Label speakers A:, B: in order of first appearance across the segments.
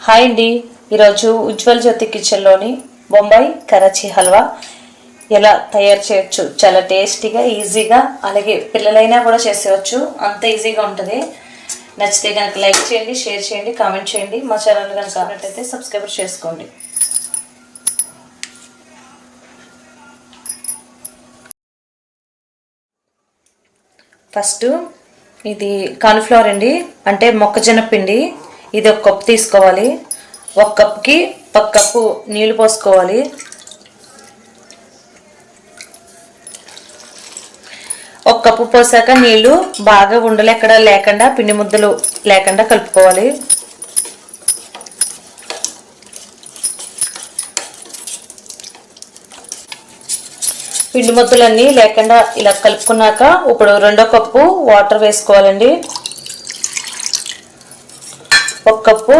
A: Hi అండి, ఈరోజు ఉజ్వల్ జ్యోతి కిచెన్లోని బొంబాయి కరాచీ హల్వా ఎలా తయారు చేయొచ్చు. చాలా టేస్టీగా, ఈజీగా, అలాగే పిల్లలైనా కూడా చేసేయచ్చు. అంత ఈజీగా ఉంటుంది. నచ్చితే కనుక లైక్ చేయండి, షేర్ చేయండి, కామెంట్ చేయండి. మా ఛానల్ కనుక కావాలంటే సబ్స్క్రైబ్ చేసుకోండి. ఫస్ట్ ఇది కార్న్ఫ్లవర్ అండి, అంటే మొక్కజొన్న పిండి. ఇది ఒక కప్పు తీసుకోవాలి. ఒక కప్పుకి ఒక కప్పు నీళ్ళు పోసుకోవాలి. ఒక కప్పు పోసాక నీళ్ళు బాగా ఉండలు ఎక్కడ లేకుండా, పిండి ముద్దలు లేకుండా కలుపుకోవాలి. పిండి ముద్దలన్నీ లేకుండా ఇలా కలుపుకున్నాక ఇప్పుడు రెండో కప్పు వాటర్ వేసుకోవాలండి. ఒక కప్పు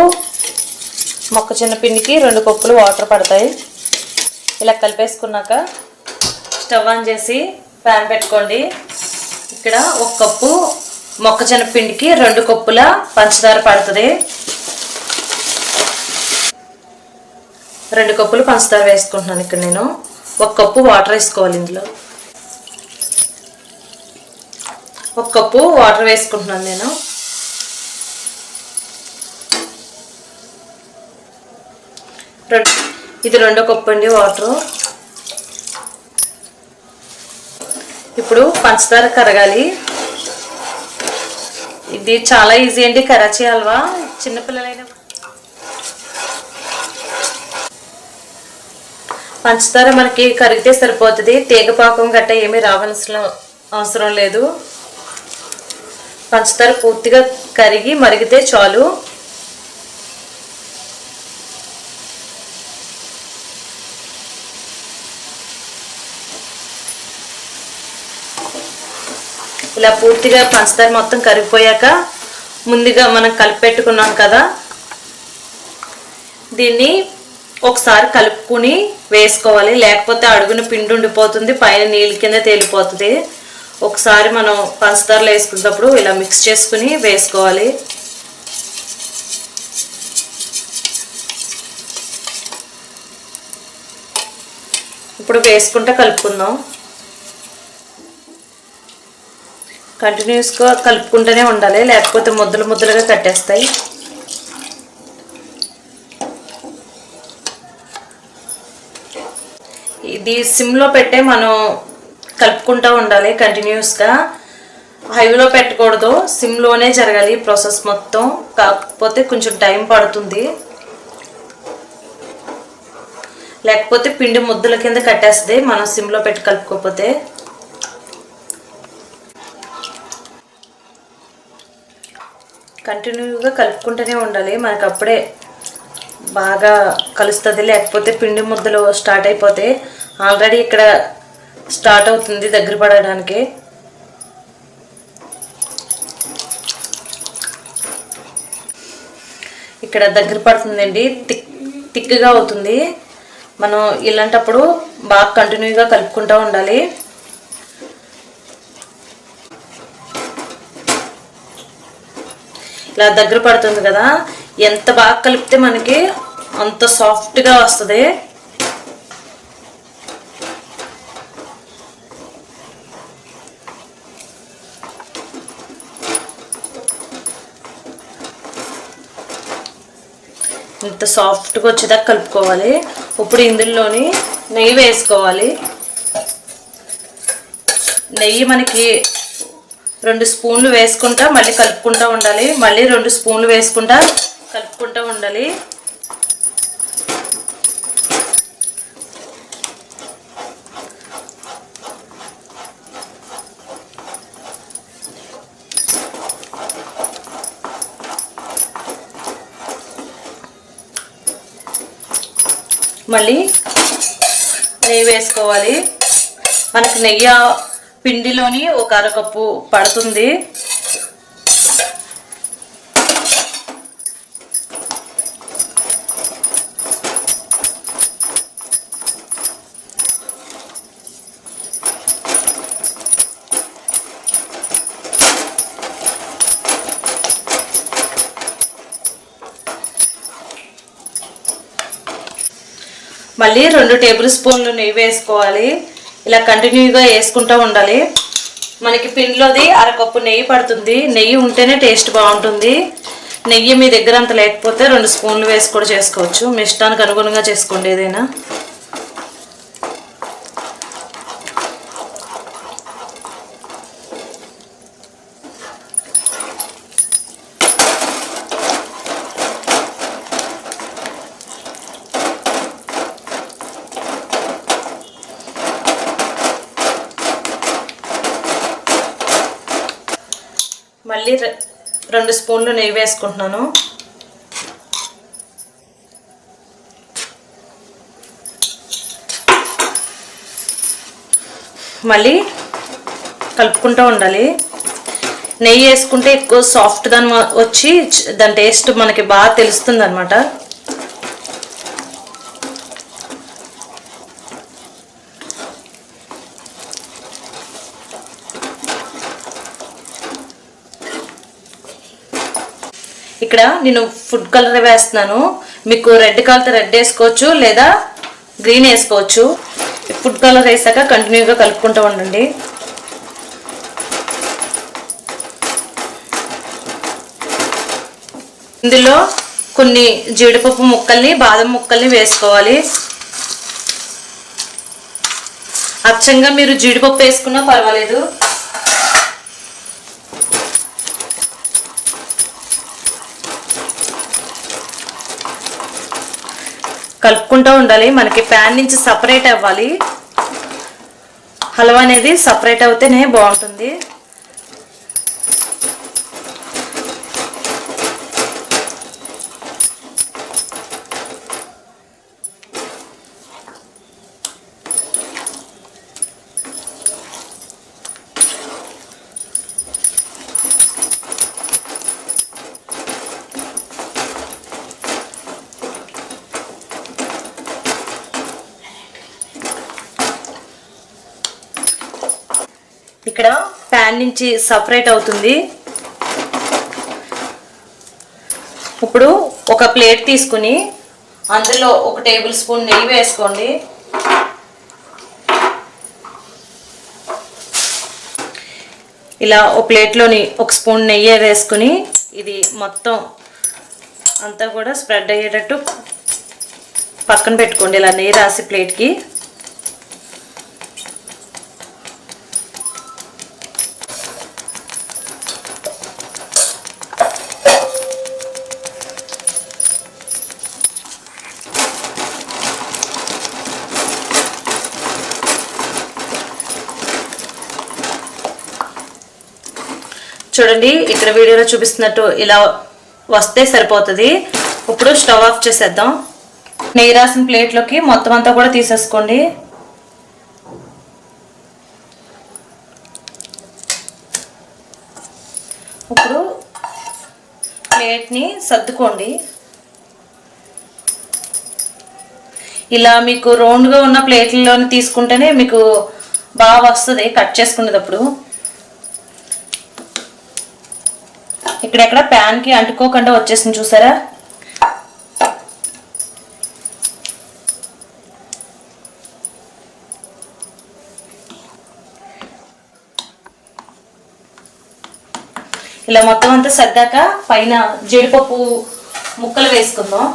A: మొక్కజొన్న పిండికి 2 కప్పులు వాటర్ పడతాయి. ఇలా కలిపేసుకున్నాక స్టవ్ ఆన్ చేసి ప్యాన్ పెట్టుకోండి. ఇక్కడ ఒక కప్పు మొక్కజొన్న పిండికి 2 కప్పుల పంచదార పడుతుంది. 2 కప్పులు పంచదార వేసుకుంటున్నాను. ఇక్కడ నేను 1 కప్పు వాటర్ వేసుకోవాలి. ఇందులో 1 కప్పు వాటర్ వేసుకుంటున్నాను నేను. ఇది 2 కప్పు అండి వాటర్. ఇప్పుడు పంచదార కరగాలి. ఇది చాలా ఈజీ అండి కరాచీ హల్వా. చిన్నపిల్లలైన పంచదార మనకి కరిగితే సరిపోతుంది. తీగపాకం గట్ట ఏమీ రావాల్సిన అవసరం లేదు. పంచదార పూర్తిగా కరిగి మరిగితే చాలు. ఇలా పూర్తిగా పంచదార మొత్తం కరిగిపోయాక ముందుగా మనం కలిపెట్టుకున్నాం కదా, దీన్ని ఒకసారి కలుపుకుని వేసుకోవాలి. లేకపోతే అడుగున పిండి ఉండిపోతుంది, పైన నీళ్ళ కింద తేలిపోతుంది. ఒకసారి మనం పంచదారలో వేసుకున్నప్పుడు ఇలా మిక్స్ చేసుకుని వేసుకోవాలి. ఇప్పుడు వేసుకుంటే కలుపుకుందాం. కంటిన్యూస్గా కలుపుకుంటూనే ఉండాలి, లేకపోతే ముద్దలు ముద్దలుగా కట్టేస్తాయి. ఇది సిమ్లో పెట్టే మనం కలుపుకుంటూ ఉండాలి కంటిన్యూస్గా. హైలో పెట్టకూడదు, సిమ్లోనే జరగాలి ప్రాసెస్ మొత్తం. కాకపోతే కొంచెం టైం పడుతుంది, లేకపోతే పిండి ముద్దల కింద కట్టేస్తుంది మనం సిమ్లో పెట్టి కలుపుకోకపోతే. కంటిన్యూగా కలుపుకుంటూనే ఉండాలి, మనకు అప్పుడే బాగా కలుస్తుంది. లేకపోతే పిండి ముద్దలు స్టార్ట్ అయిపోతే, ఆల్రెడీ ఇక్కడ స్టార్ట్ అవుతుంది దగ్గర పడడానికి. ఇక్కడ దగ్గర పడుతుందండి, థిక్గా అవుతుంది. మనం ఇలాంటప్పుడు బాగా కంటిన్యూగా కలుపుకుంటూ ఉండాలి. ఇలా దగ్గర పడుతుంది కదా, ఎంత బాగా కలిపితే మనకి అంత సాఫ్ట్గా వస్తుంది. ఇంత సాఫ్ట్గా వచ్చేదాకా కలుపుకోవాలి. ఇప్పుడు ఇందులోని నెయ్యి వేసుకోవాలి. నెయ్యి మనకి 2 స్పూన్లు వేసుకుంటా మళ్ళీ కలుపుకుంటూ ఉండాలి. మళ్ళీ 2 స్పూన్లు వేసుకుంటా కలుపుకుంటూ ఉండాలి. మళ్ళీ నెయ్యి వేసుకోవాలి. మనకి నెయ్యి పిండిలోని ఒక 1/2 కప్పు పడుతుంది. మళ్ళీ 2 టేబుల్ స్పూన్లు నెయ్యి వేసుకోవాలి. ఇలా కంటిన్యూగా వేసుకుంటూ ఉండాలి. మనకి పిండిలోది 1/2 కప్పు నెయ్యి పడుతుంది. నెయ్యి ఉంటేనే టేస్ట్ బాగుంటుంది. నెయ్యి మీ దగ్గర అంత లేకపోతే 2 స్పూన్లు వేసి కూడా చేసుకోవచ్చు. మీ ఇష్టానికి అనుగుణంగా చేసుకోండి ఏదైనా. మళ్ళీ 2 స్పూన్లు నెయ్యి వేసుకుంటున్నాను. మళ్ళీ కలుపుకుంటూ ఉండాలి. నెయ్యి వేసుకుంటే ఎక్కువ సాఫ్ట్ దాని వచ్చి దాని టేస్ట్ మనకి బాగా తెలుస్తుంది అన్నమాట. ఇక్కడ నేను ఫుడ్ కలర్ వేస్తున్నాను. మీకు రెడ్ కావాలితే రెడ్ వేసుకోవచ్చు, లేదా గ్రీన్ వేసుకోవచ్చు. ఫుడ్ కలర్ వేసాక కంటిన్యూగా కలుపుకుంటూ ఉండండి. ఇందులో కొన్ని జీడిపప్పు ముక్కల్ని, బాదం ముక్కల్ని వేసుకోవాలి. అచ్చంగా మీరు జీడిపప్పు వేసుకున్నా పర్వాలేదు. కలుపుకుంటూ ఉండాలి. మనకి ప్యాన్ నుంచి సపరేట్ అవ్వాలి. హల్వా అనేది సపరేట్ అవుతేనే బాగుంటుంది. ఇక్కడ ప్యాన్ నుంచి సపరేట్ అవుతుంది. ఇప్పుడు ఒక ప్లేట్ తీసుకుని అందులో 1 టేబుల్ స్పూన్ నెయ్యి వేసుకోండి. ఇలా ఒక ప్లేట్లోని 1 స్పూన్ నెయ్యి వేసుకుని ఇది మొత్తం అంతా కూడా స్ప్రెడ్ అయ్యేటట్టు పక్కన పెట్టుకోండి. ఇలా నెయ్యి రాసి ప్లేట్కి. చూడండి, ఇక్కడ వీడియోలో చూపిస్తున్నట్టు ఇలా వస్తే సరిపోతుంది. ఇప్పుడు స్టవ్ ఆఫ్ చేసేద్దాం. నెయ్యి రాసిన ప్లేట్లోకి మొత్తం అంతా కూడా తీసేసుకోండి. ఇప్పుడు ప్లేట్ని సర్దుకోండి. ఇలా మీకు రౌండ్గా ఉన్న ప్లేట్లలోని తీసుకుంటేనే మీకు బాగా వస్తుంది కట్ చేసుకునేటప్పుడు. ఇక్కడెక్కడ ప్యాన్కి అంటుకోకుండా వచ్చేసింది చూసారా. ఇలా మొత్తం అంతా సర్దాక పైన జీడిపప్పు ముక్కలు వేసుకుందాం.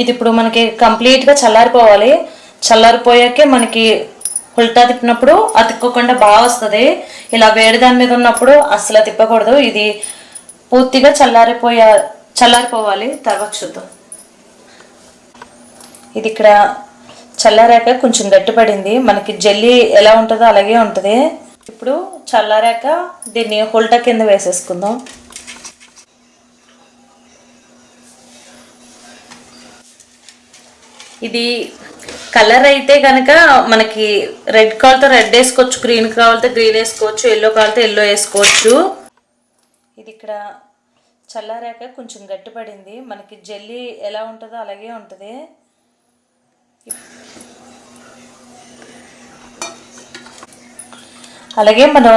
A: ఇది ఇప్పుడు మనకి కంప్లీట్గా చల్లారిపోవాలి. చల్లారిపోయాకే మనకి ఉల్టా తిప్పినప్పుడు అతుక్కోకుండా బాగా వస్తుంది. ఇలా వేడి దాని మీద ఉన్నప్పుడు అస్సలు తిప్పకూడదు. ఇది పూర్తిగా చల్లారిపోవాలి. తర్వాత చూద్దాం. ఇది ఇక్కడ చల్లారాక కొంచెం గట్టిపడింది. మనకి జెల్లీ ఎలా ఉంటుందో అలాగే ఉంటుంది. ఇప్పుడు చల్లారాక దీన్ని ఉల్టా కింద వేసేసుకుందాం. ఇది కలర్ అయితే కనుక మనకి రెడ్ కావాలితే రెడ్ వేసుకోవచ్చు, గ్రీన్ కావాలితే గ్రీన్ వేసుకోవచ్చు, ఎల్లో కావాలితే ఎల్లో వేసుకోవచ్చు. ఇది ఇది ఇక్కడ చల్లారాక కొంచెం గట్టిపడింది. మనకి జెల్లీ ఎలా ఉంటుందో అలాగే ఉంటుంది. అలాగే మనం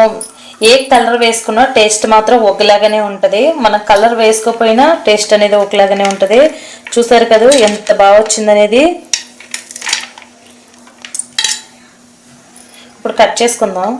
A: ఏ కలర్ వేసుకున్నా టేస్ట్ మాత్రం ఒకలాగానే ఉంటుంది. మనం కలర్ వేసుకోకపోయినా టేస్ట్ అనేది ఒకలాగానే ఉంటుంది. చూసారు కదా ఎంత బాగా వచ్చిందనేది. ఇప్పుడు కట్ చేసుకుందాం.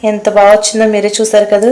A: ఎంత బాగా వచ్చిందో మీరే చూసారు కదా.